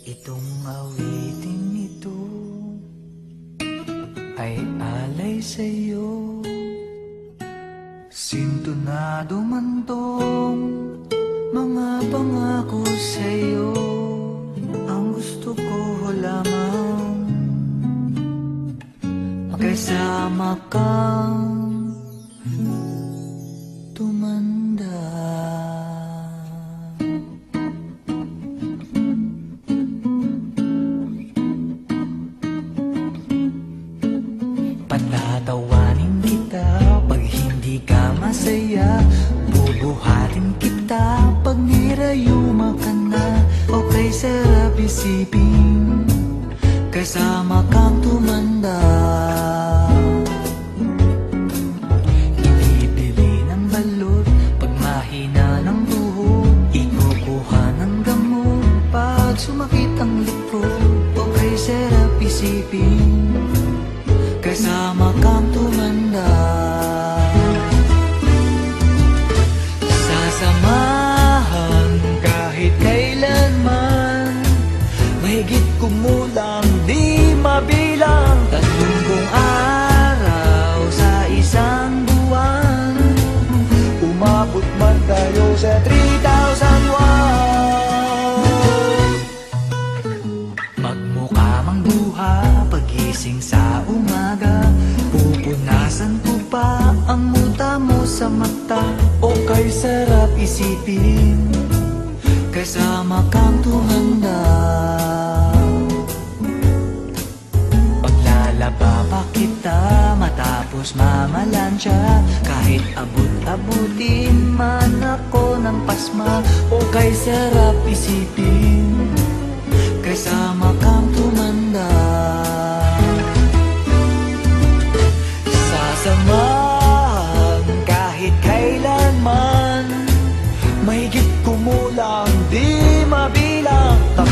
Itong awiting ito ay alay sa'yo. Sintonado man tong mga pangako sa'yo. Ang gusto ko lamang makasama kang tumanda. Patatawanin kita pag hindi ka masaya. Bubuhatin kita pag nirayuma ka na. Okay, sarap isipin kasama kang tumanda. Ibibili ng balot pag mahina ng tuhod. Ikukuha ng gamot pag sumakit ang likod. Okay, sarap isipin kasama kang tumanda. Sasamahan kahit kailanman, mahigit kumulang di mabilang. 30 araw sa isang buwan, umabot man tayo sa 3,001. Magmukha mang buha pagising sa umaga, pupunasan ko pa ang muta mo sa mata. Okay, sarap isipin kasama kang tumanda. Paglalaba pa kita matapos mamalansya, kahit abot-abutin man ako ng pasma. Okay, sarap isipin kasama kang tumanda. Sasamahan kahit kailanman, mahigit kumulang di mabilang. 30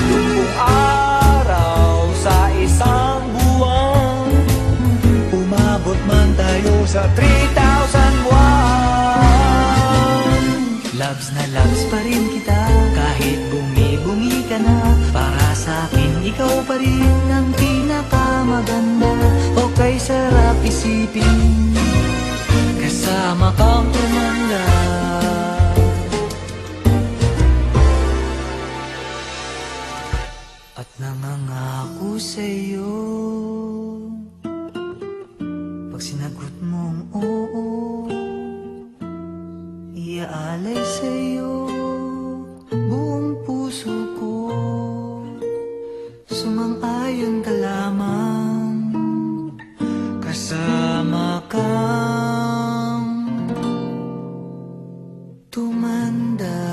araw sa isang buwan, umabot man tayo sa 3,001. Loves na loves pa rin kita kahit bungi-bungi ka na. Para sa'kin ikaw pa rin ang pinakamaganda. Okay, sarap isipin kasama kang tumanda. At nangangako sa'yo, pag sinagot mong oo, iaalay sa'yo buong puso ko. Sumang-ayon ka lamang kasama kang tumanda.